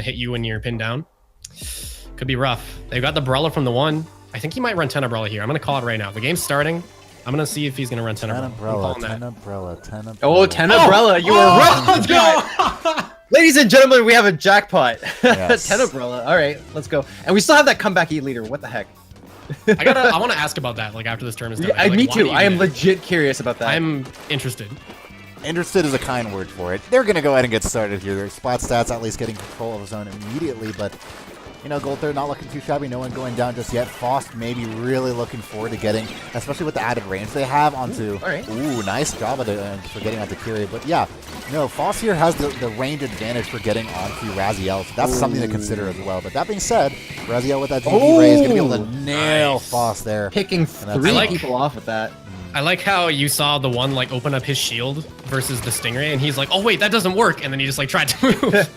hit you when you're pinned down. Could be rough. They've got the Brella from the 1. I think he might run 10 Umbrella here. I'm going to call it right now. The game's starting. I'm going to see if he's going to run 10 Umbrella. 10 Umbrella, 10 Umbrella. Oh, 10 Umbrella. You were right. Let's go! Ladies and gentlemen, we have a jackpot. Yes. 10 Umbrella. All right, let's go. And we still have that comeback leader. What the heck? I want to ask about that, like, after this term is done. Yeah, Like, me why too. do you I am do that? legit curious about that. I'm interested. Interested is a kind word for it. They're going to go ahead and get started here. Their SplatStats at least getting control of his own immediately, but you know, Gold Third not looking too shabby. No one going down just yet. Faust maybe really looking forward to getting, especially with the added range they have onto. All right. Ooh, nice job for getting onto Kiri. But yeah, no, Faust here has the range advantage for getting onto Raziel. So that's something to consider as well. But that being said, Raziel with that GV Ray is going to be able to nail Faust there. Picking three people off with that. I like how you saw the one like open up his shield versus the Stingray, and he's like, "Oh wait, that doesn't work," and then he just like tried to move.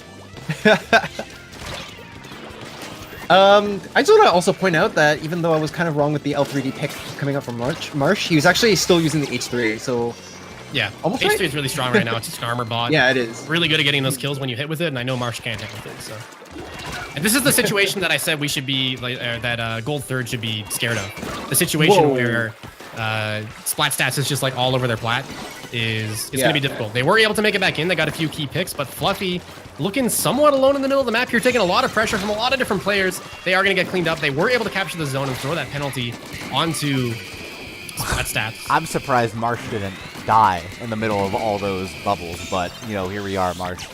I just want to also point out that even though I was kind of wrong with the L3D pick coming up from Marsh, he was actually still using the H3, so... Yeah, almost H3 right? is really strong right now. It's just an armor bot. Yeah, it is. Really good at getting those kills when you hit with it, and I know Marsh can't hit with it, so... And this is the situation that I said we should be, like, that Gold Third should be scared of. The situation where SplatStats is just, like, all over their plat is going to be difficult. They were able to make it back in. They got a few key picks, but Fluffy... looking somewhat alone in the middle of the map here, taking a lot of pressure from a lot of different players. They are going to get cleaned up. They were able to capture the zone and throw that penalty onto SplatStats. I'm surprised Marsh didn't die in the middle of all those bubbles, but, you know, here we are, Marsh,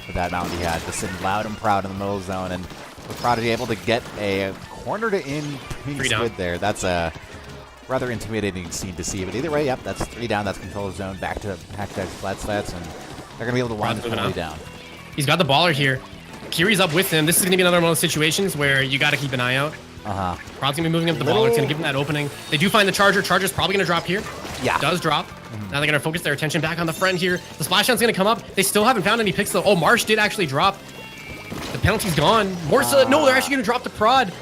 with that mount he had, just sitting loud and proud in the middle of the zone, and we're proud to be able to get a corner to in between squid there. That's a rather intimidating scene to see, but either way, yep, that's 3 down, that's control of zone, back to SplatStats, and they're going to be able to wind this penalty down. He's got the baller here. Kiri's up with him. This is going to be another one of those situations where you got to keep an eye out. Probably going to be moving up the baller. It's going to give him that opening. They do find the Charger. Charger's probably going to drop here. Yeah. Does drop. Now they're going to focus their attention back on the friend here. The Splashdown's going to come up. They still haven't found any picks, though. Oh, Marsh did actually drop. The penalty's gone. Morsa, no, they're actually going to drop the prod.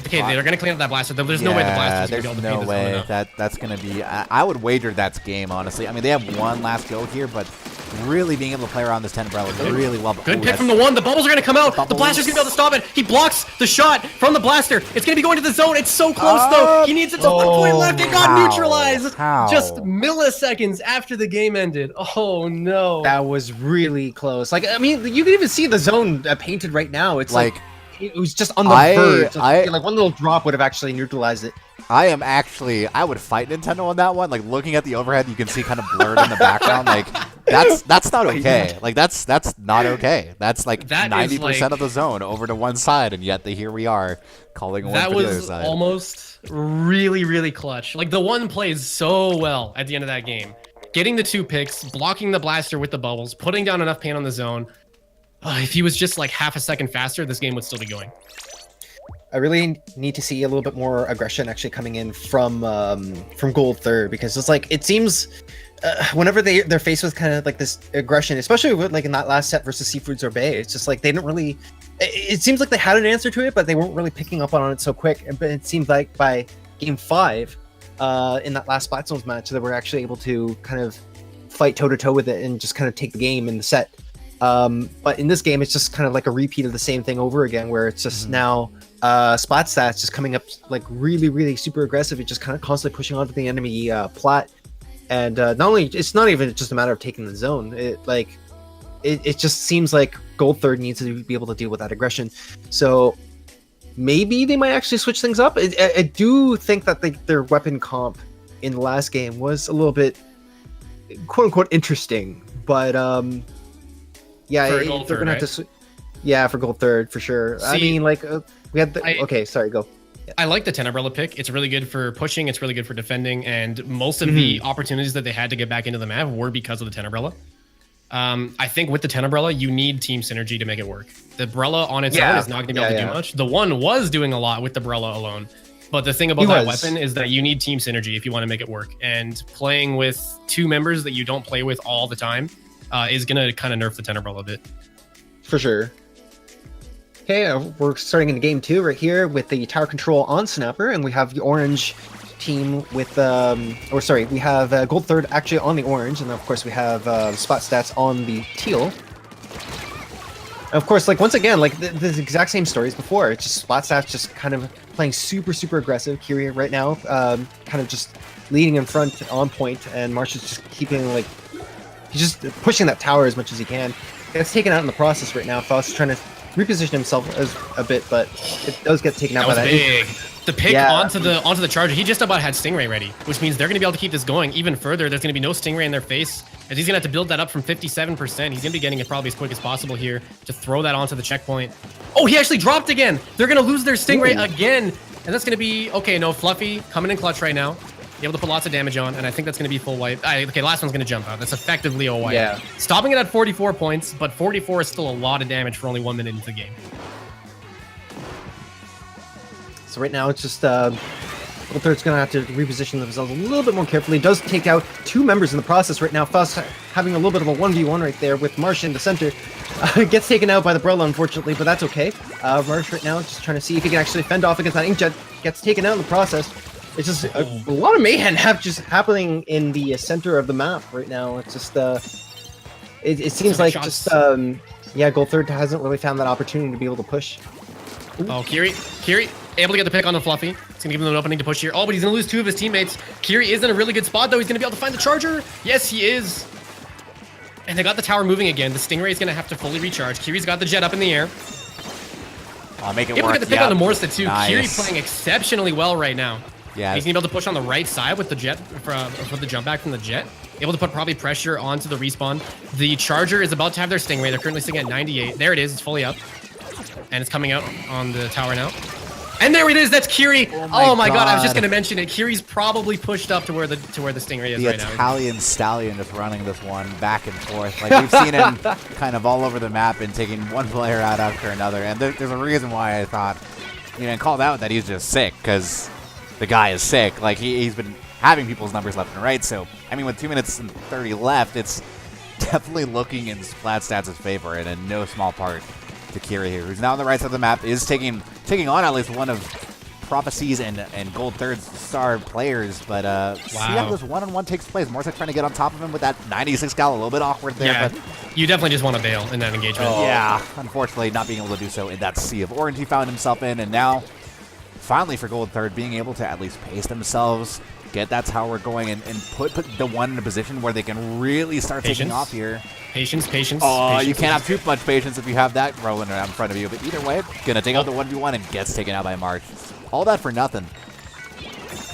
Okay, they're going to clean up that blaster. There's no way the blaster's going to be able to paint this one up. That's going to be... I would wager that's game, honestly. I mean, they have one last go here, but really being able to play around this 10 Umbrella really well. Good pick from the 1. The bubbles are going to come out. The blaster's going to be able to stop it. He blocks the shot from the blaster. It's going to be going to the zone. It's so close, though. He needs it to 1 point left. It got neutralized just milliseconds after the game ended. Oh, no. That was really close. Like, I mean, you can even see the zone painted right now. It's like it was just on the verge. Like one little drop would have actually neutralized it. I would fight Nintendo on that one. Like, looking at the overhead, you can see kind of blurred in the background. Like, that's not okay. Like, that's not okay. That's like 90% of the zone over to one side, and yet here we are calling one for the other side. That was almost really, really clutch. Like, the 1 plays so well at the end of that game. Getting the 2 picks, blocking the blaster with the bubbles, putting down enough pain on the zone. If he was just like half a second faster, this game would still be going. I really need to see a little bit more aggression actually coming in from Gold Third, because it's like it seems whenever they're faced with kind of like this aggression, especially with like in that last set versus Seafood Sorbet, it's just like they didn't really. It seems like they had an answer to it, but they weren't really picking up on it so quick. But it seems like by game 5, in that last SplatZones match, they were actually able to kind of fight toe to toe with it and just kind of take the game in the set. But in this game, it's just kind of like a repeat of the same thing over again, where it's just now SplatStats just coming up like really, really super aggressive. It's just kind of constantly pushing onto the enemy plat, and it's not even just a matter of taking the zone. It just seems like Gold Third needs to be able to deal with that aggression. So maybe they might actually switch things up. I do think that their weapon comp in the last game was a little bit quote unquote interesting, but yeah, they're gonna have to. Yeah, for Gold Third for sure. I mean, like we had the. Okay, sorry, go. Yeah. I like the 10 Umbrella pick. It's really good for pushing. It's really good for defending, and most of the opportunities that they had to get back into the map were because of the 10 Umbrella. I think with the 10 Umbrella, you need team synergy to make it work. The Brella on its own is not going to be able to do much. The 1 was doing a lot with the Brella alone. But the thing about that weapon is that you need team synergy if you want to make it work. And playing with 2 members that you don't play with all the time is going to kind of nerf the 10 Umbrella a bit. For sure. Okay, we're starting in game 2 right here with the tower control on Snapper, and we have the orange team with, we have Gold Third actually on the orange, and of course we have SplatStats on the teal. Of course, like once again, like the exact same story as before. It's just SplatStats just kind of playing super aggressive. Kiri right now, kind of just leading in front on point, and Marsh is just keeping like he's just pushing that tower as much as he can. Gets taken out in the process right now. Faust is trying to reposition himself as a bit, but it does get taken out by that. Big. The pick onto the charger. He just about had Stingray ready, which means they're going to be able to keep this going even further. There's going to be no Stingray in their face, as he's going to have to build that up from 57%. He's going to be getting it probably as quick as possible here to throw that onto the checkpoint. Oh, he actually dropped again. They're going to lose their Stingray again, and that's going to be okay. No, Fluffy coming in clutch right now, able to put lots of damage on, and I think that's going to be full wipe. Okay, last one's going to jump out. That's effectively a wipe. Yeah. Stopping it at 44 points, but 44 is still a lot of damage for only 1 minute into the game. So right now it's just Gold Third's gonna have to reposition themselves a little bit more carefully. Does take out 2 members in the process right now. Faust having a little bit of a 1v1 right there with Marsh in the center. Gets taken out by the Brella, unfortunately, but that's okay. Marsh right now just trying to see if he can actually fend off against that Inkjet. Gets taken out in the process. It's just a lot of mayhem just happening in the center of the map right now. It's just it seems like just yeah, Gold Third hasn't really found that opportunity to be able to push. Oh, Kiri, able to get the pick on the Fluffy. It's gonna give him an opening to push here. Oh, but he's gonna lose 2 of his teammates. Kiri is in a really good spot though. He's gonna be able to find the charger. Yes, he is. And they got the tower moving again. The Stingray is gonna have to fully recharge. Kiri's got the jet up in the air. I'll make it able work. to get the pick on the Morsa too. Nice. Kiri playing exceptionally well right now. Yeah. He's gonna be able to push on the right side with the jet for the jump back from the jet. Able to put probably pressure onto the respawn. The charger is about to have their Stingray. They're currently sitting at 98. There it is. It's fully up. And it's coming out on the tower now. And there it is. That's Kiri. Oh my god, I was just gonna mention it. Kiri's probably pushed up to where the Stingray is right now. The Italian stallion just running this one back and forth. Like we've seen him kind of all over the map and taking one player out after another. And there's a reason why I thought, and called out that he's just sick, because the guy is sick. Like he's been having people's numbers left and right. So I mean, with 2 minutes and 30 left, it's definitely looking in SplatStats' favor, and in no small part to Kiri here, who's now on the right side of the map, is taking on at least one of Prophecy's and Gold Third's star players, but see how this one-on-one takes place. Morsak trying to get on top of him with that 96 cal, a little bit awkward there. Yeah, but you definitely just want to bail in that engagement. Yeah, unfortunately not being able to do so in that sea of orange he found himself in, and now finally for Gold Third being able to at least pace themselves, get that tower going, and put the one in a position where they can really start taking off here. Patience. Oh, you can't have too much patience if you have that rolling around in front of you. But either way, gonna take out the 1v1 and gets taken out by March. All that for nothing.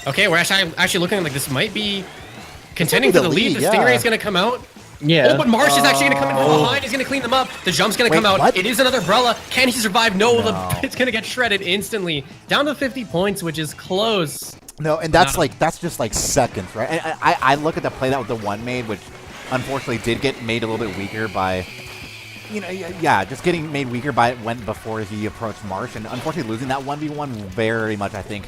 Okay, we're actually looking like this might be contending for the lead. The Stingray is gonna come out. Yeah. Oh, but Marsh is actually gonna come in from behind. He's gonna clean them up. The jump's gonna come out. What? It is another Brella. Can he survive? No, it's gonna get shredded instantly. Down to 50 points, which is close. No, and that's just like seconds, right? And I look at the play that the one made, which unfortunately did get made a little bit weaker by, just getting made weaker by it before he approached Marsh, and unfortunately losing that 1v1 very much, I think,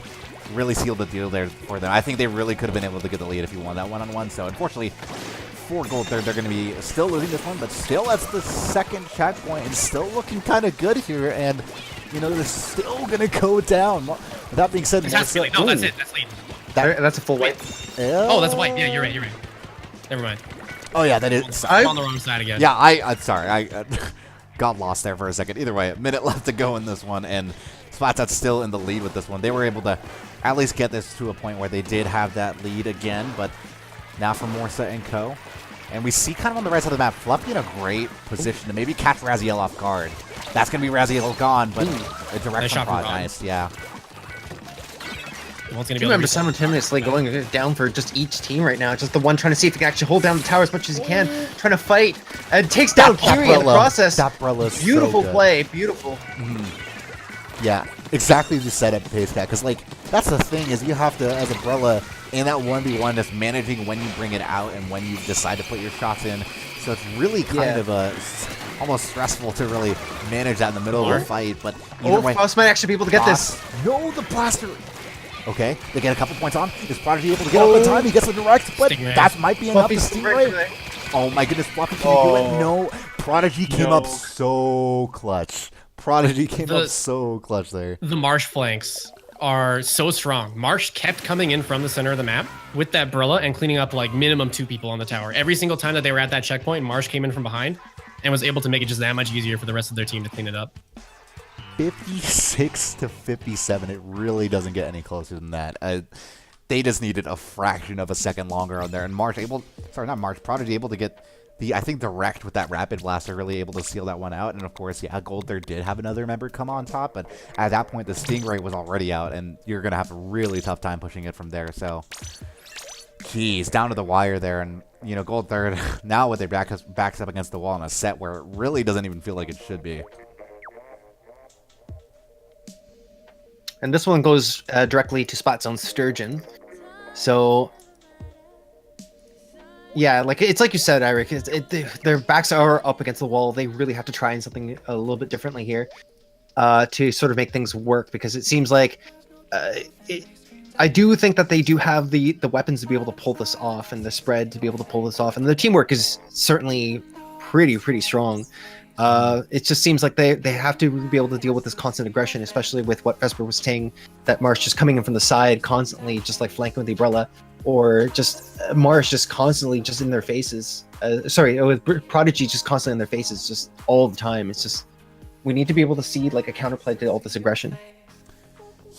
really sealed the deal there for them. I think they really could have been able to get the lead if he won that one-on-one. So unfortunately, for Gold Third, they're going to be still losing this one, but still that's the second checkpoint, and still looking kind of good here, and they're still going to go down. With that being said, that's it. That's lead. That's a full wipe. Oh, that's white. Yeah, you're right. Never mind. Oh yeah, that is. I'm on the wrong side again. Yeah, I'm sorry. I got lost there for a second. Either way, a minute left to go in this one, and SplatStats still in the lead with this one. They were able to at least get this to a point where they did have that lead again, but now for Morsa and Co. And we see kind of on the right side of the map, Fluffy in a great position to maybe catch Raziel off guard. That's going to be Raziel gone, but a direction prod. Nice, yeah. Well, I remember simultaneously going down for just each team right now. Just the one trying to see if he can actually hold down the tower as much as he can, trying to fight, and takes down Kiri in the process. That Brella's beautiful so play, beautiful. Yeah, exactly the setup pace cat. Because that's the thing is you have to, as a Brella, in that 1v1, just managing when you bring it out and when you decide to put your shots in. So it's really kind of almost stressful to really manage that in the middle of a fight. But Faust might actually be able to get this. No, the blaster. Okay, they get a couple points on. Is Prodigy able to get up in time? He gets the direct, but that might be enough to Stingray. Oh my goodness, Fluffy, can you do it? No, Prodigy came up so clutch. Prodigy came up so clutch there. The Marsh flanks are so strong. Marsh kept coming in from the center of the map with that Brella and cleaning up like minimum 2 people on the tower. Every single time that they were at that checkpoint, Marsh came in from behind and was able to make it just that much easier for the rest of their team to clean it up. 56 to 57. It really doesn't get any closer than that. They just needed a fraction of a second longer on there, and Prodigy able to get I think direct with that Rapid Blaster, really able to seal that one out. And of course, yeah, Gold Third did have another member come on top, but at that point, the Stingray was already out, and you're going to have a really tough time pushing it from there. So, geez, down to the wire there. And, you know, Gold Third, now with their backs up against the wall in a set where it really doesn't even feel like it should be. And this one goes directly to Splat Zone Sturgeon. So... yeah, like it's like you said, Eric. Their backs are up against the wall. They really have to try something a little bit differently here to sort of make things work, because it seems like I do think that they do have the weapons to be able to pull this off, and the spread to be able to pull this off, and the teamwork is certainly pretty strong. It just seems like they have to be able to deal with this constant aggression, especially with what Vesper was saying, that Marsh just coming in from the side constantly, just like flanking with the umbrella, or just Marsh just constantly just in their faces. With Prodigy just constantly in their faces, just all the time. It's just, we need to be able to see like a counterplay to all this aggression.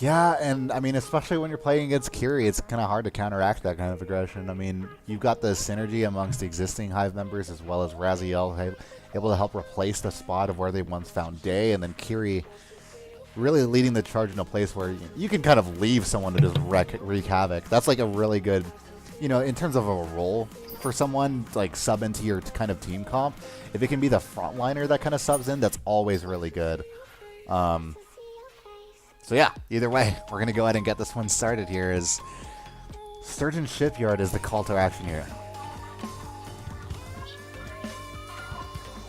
Yeah, and I mean, especially when you're playing against Curie, it's kind of hard to counteract that kind of aggression. I mean, you've got the synergy amongst existing Hive members, as well as Raziel able to help replace the spot of where they once found Day, and then Curie really leading the charge in a place where you can kind of leave someone to just wreak havoc. That's like a really good, you know, in terms of a role for someone, like sub into your kind of team comp. If it can be the frontliner that kind of subs in, that's always really good. So yeah, either way, we're going to go ahead and get this one started here, as Sturgeon Shipyard is the call to action here.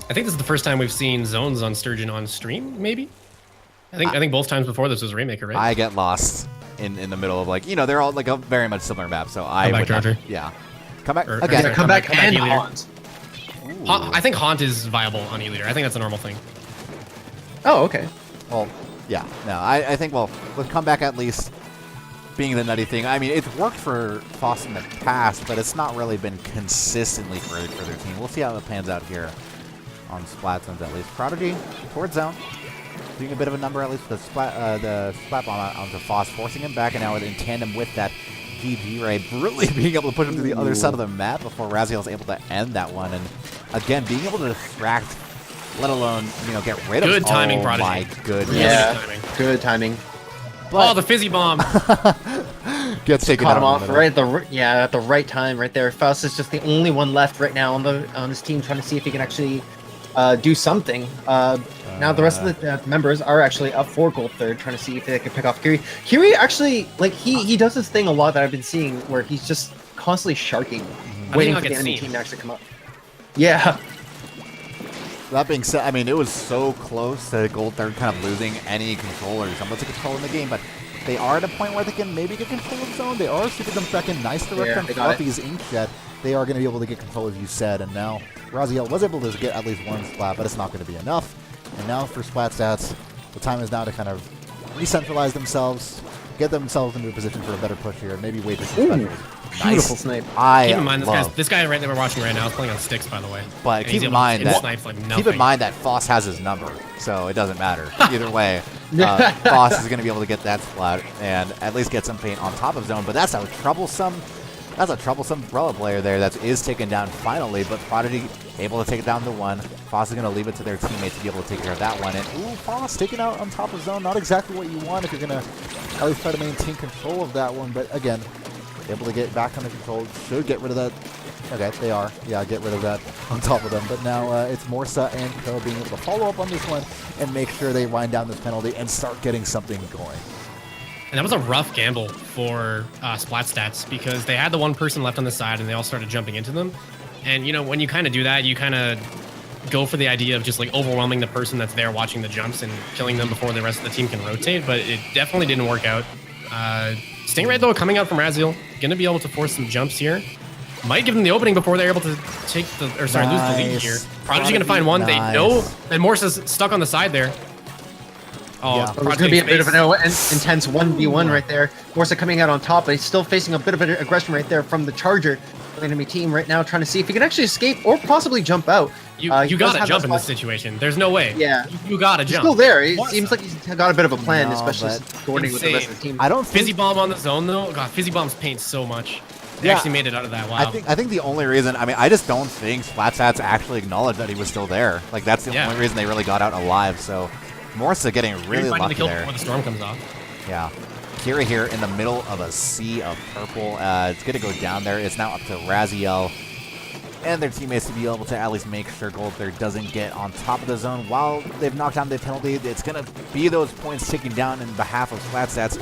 I think this is the first time we've seen zones on Sturgeon on stream, maybe? I think both times before this was Rainmaker, right? I get lost in the middle of, like, you know, they're all like a very much similar map, so Come back, Charger. Yeah. Come back Or- again. sorry, Come back and E-Leader. Haunt. I think Haunt is viable on E-Leader. I think that's a normal thing. Oh, okay. Well, yeah. No, I think, well, with comeback at least being the nutty thing. I mean, it's worked for Foss in the past, but it's not really been consistently great for their team. We'll see how it pans out here on Splat Zones at least. Prodigy towards zone. Doing a bit of a number, at least with the splat bomb onto Foss, forcing him back, and now in tandem with that GG Ray, really being able to push him to the other side of the map before Raziel is able to end that one. And again, being able to distract, let alone, you know, get rid of. Good timing, oh Prodigy. My goodness. Yeah, Good timing. good timing. Oh, the fizzy bomb. Gets taken Caught out him in off the middle. at the right time right there. Faust is just the only one left right now on his team, trying to see if he can actually do something. Now the rest of the members are actually up for Gold Third, trying to see if they can pick off Kiri. Kiri actually, like, he does this thing a lot that I've been seeing, where he's just constantly sharking, waiting for the enemy team to actually come up. Yeah. That being said, I mean, it was so close to Gold Third kind of losing any control or semblance of control in the game, but they are at a point where they can maybe get control of zone. They are super them back in nice direct from Fluffy's Inkjet. They are going to be able to get control, as you said, and now Raziel was able to get at least one splat, but it's not going to be enough. And now for SplatStats, the time is now to kind of re-centralize themselves, get themselves into a position for a better push here, and maybe wait for some specials. Beautiful snipe. Keep in mind, this guy right that we're watching right now is playing on sticks, by the way. But And keep he's in able mind to that snipe like keep nothing. in mind that Foss has his number, so it doesn't matter. Either way, Foss is going to be able to get that splat and at least get some paint on top of zone. But that's a troublesome Umbrella player there that is taken down finally. But Prodigy able to take it down to one. Foss is going to leave it to their teammate to be able to take care of that one. And ooh, Foss taken out on top of zone. Not exactly what you want if you're going to at least try to maintain control of that one. But again, able to get back under control. Should get rid of that. Okay, they are. Yeah, get rid of that on top of them. But now it's Morsa and Co being able to follow up on this one and make sure they wind down this penalty and start getting something going. And that was a rough gamble for SplatStats, because they had the one person left on the side and they all started jumping into them. And, you know, when you kind of do that, you kind of go for the idea of just like overwhelming the person that's there watching the jumps and killing them before the rest of the team can rotate. But it definitely didn't work out. Stingray, though, coming out from Raziel, going to be able to force some jumps here. Might give them the opening before they're able to take the, or sorry, lose the lead here. Prodigy going to find one. They know that Morsa's stuck on the side there. Oh, yeah. It's going to be a bit of an intense 1v1 right there. Morsa coming out on top, but he's still facing a bit of aggression right there from the Charger. enemy team right now, trying to see if he can actually escape or possibly jump out. You He does gotta have jump that in this spot- situation. There's no way. Yeah. You gotta He's jump. still there. It Morsa. seems like he's got a bit of a plan, No, especially but- coordinating with the rest of the team. I don't think Fizzy Bomb on the zone though. God, Fizzy Bombs paint so much. They Yeah. actually made it out of that. Wow. I think the only reason, I mean, I just don't think SplatStats actually acknowledged that he was still there. Like, that's the only reason they really got out alive. So, Morsa getting really Finding the lucky kill there. before the storm comes off. Yeah. Kira here in the middle of a sea of purple. It's going to go down there. It's now up to Raziel and their teammates to be able to at least make sure Gold Third doesn't get on top of the zone. While they've knocked down the penalty, it's going to be those points ticking down in behalf of SplatStats.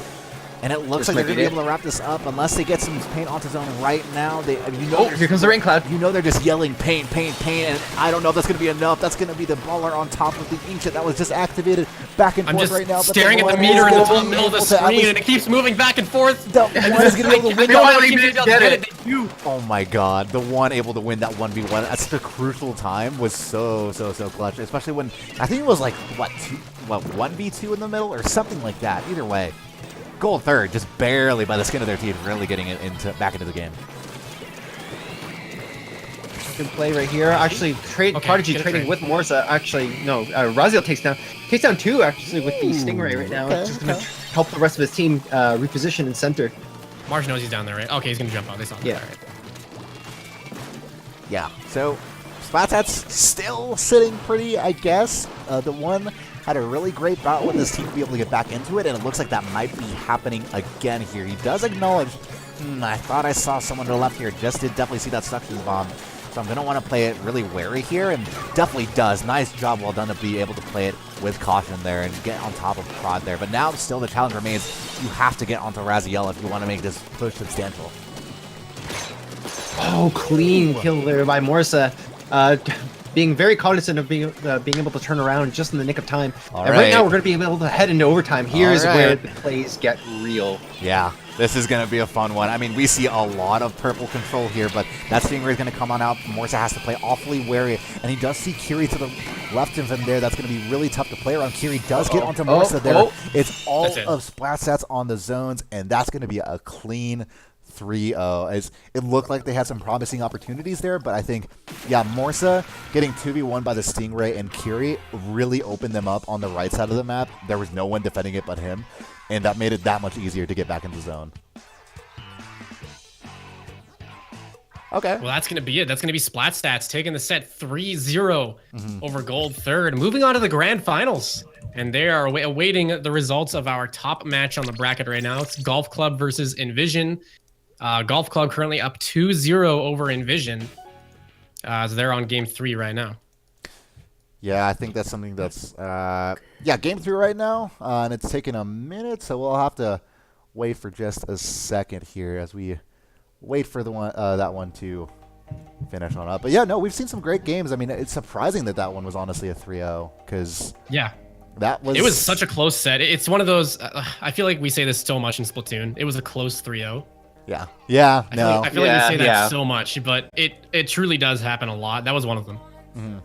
And it looks like they're going to be able to wrap this up unless they get some paint onto zone right now. Here comes the rain cloud. You know they're just yelling paint, paint, paint, and I don't know if that's going to be enough. That's going to be the baller on top of the Ancient that was just activated back and I'm forth just right now. staring at the meter in the top middle of the screen, and it keeps moving back and forth. The one is going to be able to win know that. they didn't get it. They do. Oh my god, the one able to win that 1v1 at such a crucial time was so clutch, especially when, I think it was like, what, 1v2 in the middle or something like that. Either way. Gold Third, just barely by the skin of their teeth, really getting it back into the game. Good play right here. Actually, Prodigy trading with Morsa. Actually, no, Raziel takes down two actually with the Stingray right now. It's just gonna help the rest of his team reposition in center. Marsh knows he's down there, right? Okay, he's gonna jump out. They saw him. Yeah. All right. Yeah, so SplatStats still sitting pretty, I guess. The one had a really great bout with this team to be able to get back into it, and it looks like that might be happening again here. He does acknowledge, I thought I saw someone to the left here. Just did definitely see that suction bomb. So I'm going to want to play it really wary here, and definitely does. Nice job, well done to be able to play it with caution there and get on top of Prod there. But now still the challenge remains, you have to get onto Raziel if you want to make this push substantial. Oh, clean kill there by Morsa. Being very cognizant of being able to turn around just in the nick of time. And right now we're going to be able to head into overtime. Here's where the plays get real. Yeah, this is going to be a fun one. I mean, we see a lot of purple control here, but that Stingray is going to come on out. Morsa has to play awfully wary, and he does see Kiri to the left of him there. That's going to be really tough to play around. Kiri does get onto Morsa there. It's all of SplatStats on the zones, and that's going to be a clean 3-0. It looked like they had some promising opportunities there, but I think, yeah, Morsa getting 2v1 by the Stingray and Kiri really opened them up on the right side of the map. There was no one defending it but him, and that made it that much easier to get back into zone. Okay. Well, that's going to be it. That's going to be SplatStats taking the set 3-0 over Gold Third. Moving on to the grand finals. And they are awaiting the results of our top match on the bracket right now. It's Golf Club versus Envision. Golf Club currently up 2-0 over Envision. So they're on game 3 right now. Yeah, I think that's something that's yeah, game 3 right now, and it's taking a minute, so we'll have to wait for just a second here as we wait for the one that one to finish on up. But yeah, no, we've seen some great games. I mean, it's surprising that that one was honestly a 3-0 because yeah, it was such a close set. It's one of those. I feel like we say this so much in Splatoon. It was a close 3-0. Yeah. Yeah. I feel like we say that so much, but it truly does happen a lot. That was one of them.